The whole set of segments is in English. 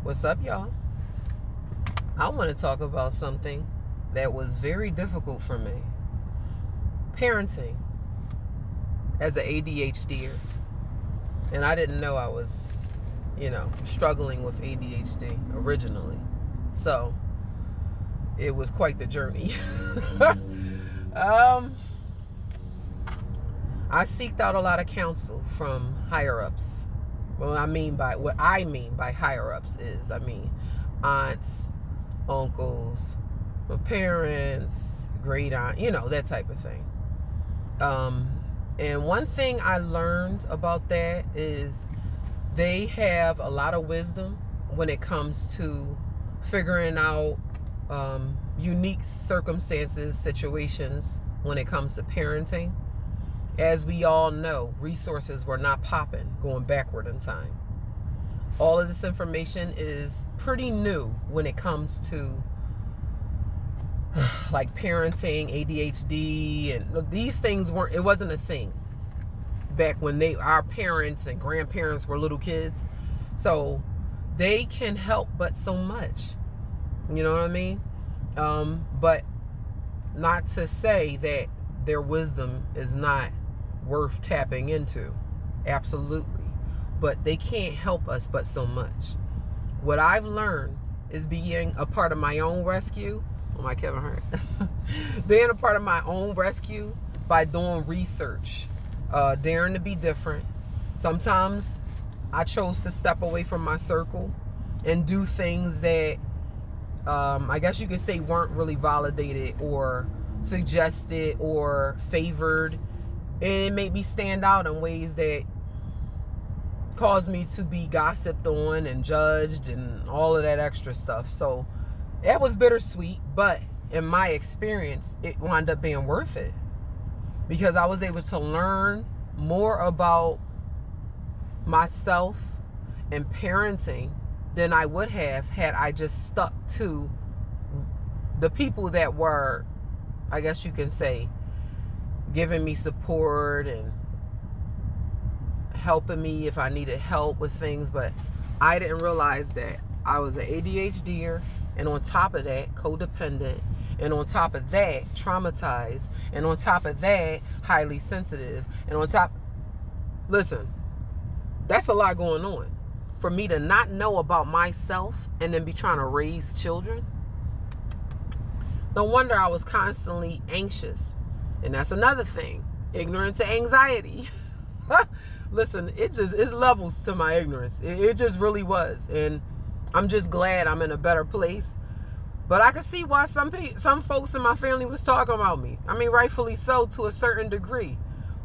What's up, y'all? I want to talk about something that was very difficult for me. Parenting as an ADHDer. And I didn't know I was, struggling with ADHD originally. So it was quite the journey. I seeked out a lot of counsel from higher ups. What I mean by higher ups is, aunts, uncles, my parents, great aunt, that type of thing. And one thing I learned about that is they have a lot of wisdom when it comes to figuring out unique circumstances, situations when it comes to parenting. As we all know, resources were not popping going backward in time. All of this information is pretty new when it comes to like parenting, ADHD, and these things it wasn't a thing back when our parents and grandparents were little kids. So they can help but so much. You know what I mean? But not to say that their wisdom is not worth tapping into. Absolutely. But they can't help us but so much. What I've learned is being a part of my own rescue. Oh, my Kevin Hart. Being a part of my own rescue by doing research. Daring to be different. Sometimes I chose to step away from my circle and do things that I guess you could say weren't really validated or suggested or favored. And it made me stand out in ways that caused me to be gossiped on and judged and all of that extra stuff. So that was bittersweet, but in my experience, it wound up being worth it because I was able to learn more about myself and parenting than I would have had I just stuck to the people that were, I guess you can say, giving me support and helping me if I needed help with things. But I didn't realize that I was an ADHDer, and on top of that, codependent, and on top of that, traumatized, and on top of that, highly sensitive, and on top, listen, that's a lot going on. For me to not know about myself and then be trying to raise children, no wonder I was constantly anxious. And that's another thing, ignorance and anxiety. Listen, it's levels to my ignorance. It just really was. And I'm just glad I'm in a better place. But I could see why some folks in my family was talking about me. I mean, rightfully so to a certain degree.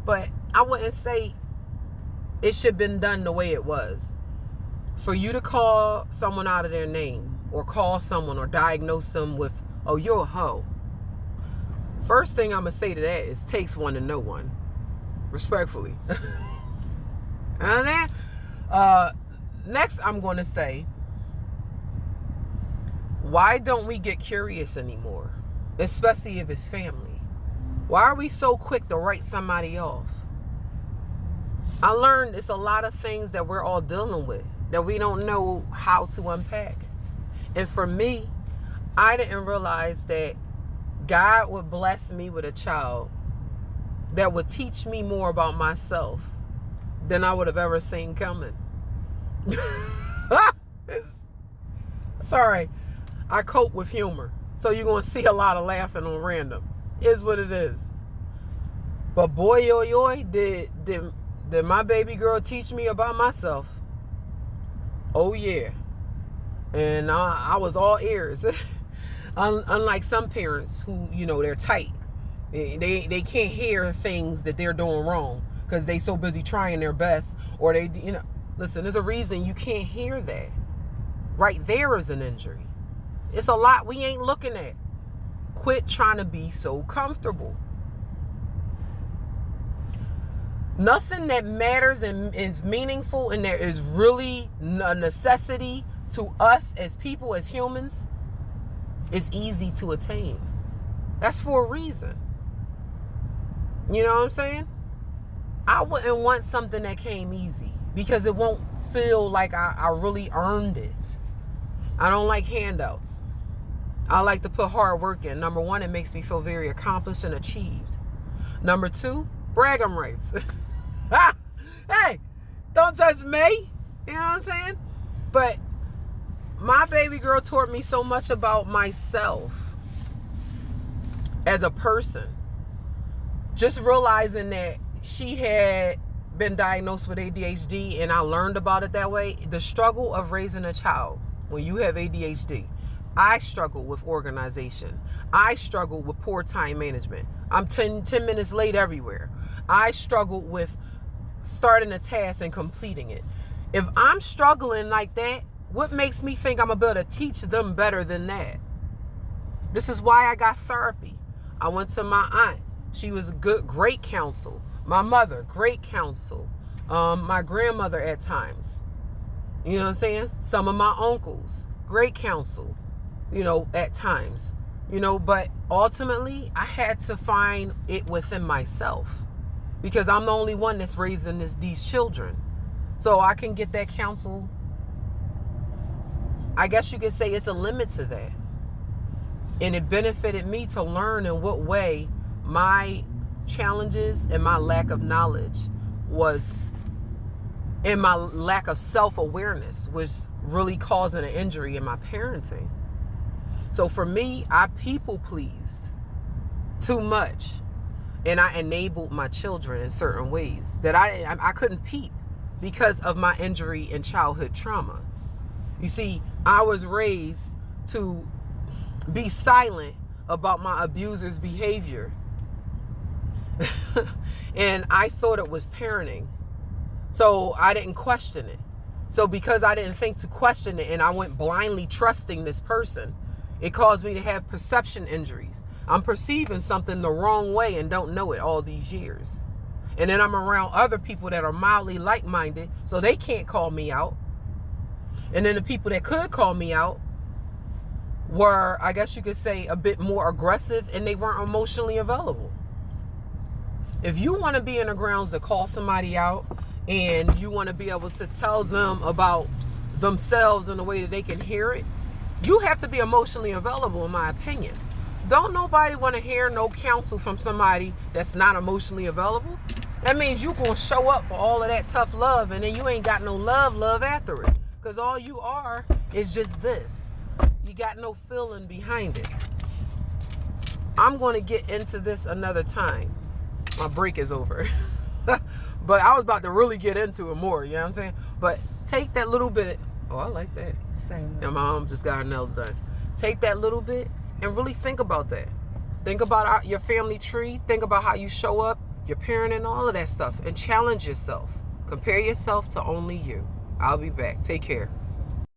But I wouldn't say it should have been done the way it was. For you to call someone out of their name or call someone or diagnose them with, oh, you're a hoe. First thing I'm going to say to that is takes one to know one. Respectfully. And then, next I'm going to say, why don't we get curious anymore? Especially if it's family. Why are we so quick to write somebody off? I learned it's a lot of things that we're all dealing with that we don't know how to unpack. And for me, I didn't realize that God would bless me with a child that would teach me more about myself than I would have ever seen coming. Sorry, I cope with humor. So you're going to see a lot of laughing on random. Is what it is. But boy, did my baby girl teach me about myself. Oh, yeah. And I was all ears. Unlike some parents who, they're tight. They can't hear things that they're doing wrong because they so busy trying their best, or they, listen, there's a reason you can't hear that. Right there is an injury. It's a lot we ain't looking at. Quit trying to be so comfortable. Nothing that matters and is meaningful and that is really a necessity to us as people, as humans, is easy to attain. That's for a reason. You know what I'm saying? I wouldn't want something that came easy because it won't feel like I really earned it. I don't like handouts. I like to put hard work in. Number one, it makes me feel very accomplished and achieved. Number two, bragging rights. Hey, don't judge me. You know what I'm saying? But my baby girl taught me so much about myself as a person. Just realizing that she had been diagnosed with ADHD and I learned about it that way. The struggle of raising a child when you have ADHD. I struggle with organization. I struggle with poor time management. I'm 10 minutes late everywhere. I struggle with starting a task and completing it. If I'm struggling like that, what makes me think I'm going to be able to teach them better than that? This is why I got therapy. I went to my aunt. She was great counsel. My mother, great counsel. My grandmother at times. You know what I'm saying? Some of my uncles, great counsel. At times, but ultimately I had to find it within myself because I'm the only one that's raising these children. So I can get that counsel. I guess you could say it's a limit to that. And it benefited me to learn in what way my challenges and my lack of knowledge was, and my lack of self-awareness was really causing an injury in my parenting. So for me, I people pleased too much, and I enabled my children in certain ways that I couldn't peep because of my injury and childhood trauma. You see, I was raised to be silent about my abuser's behavior, and I thought it was parenting, so I didn't question it. So because I didn't think to question it, and I went blindly trusting this person, it caused me to have perception injuries. I'm perceiving something the wrong way and don't know it all these years. And then I'm around other people that are mildly like-minded, so they can't call me out. And then the people that could call me out were, I guess you could say, a bit more aggressive, and they weren't emotionally available. If you want to be in the grounds to call somebody out and you want to be able to tell them about themselves in a way that they can hear it, you have to be emotionally available, in my opinion. Don't nobody want to hear no counsel from somebody that's not emotionally available. That means you going to show up for all of that tough love, and then you ain't got no love after it. Because all you are is just this. You got no feeling behind it. I'm going to get into this another time. My break is over. But I was about to really get into it more, you know what I'm saying? But take that little bit. Oh, I like that. Same. And my mom just got her nails done. Take that little bit and really think about that. Think about your family tree. Think about how you show up, your parenting, all of that stuff. And challenge yourself. Compare yourself to only you. I'll be back. Take care.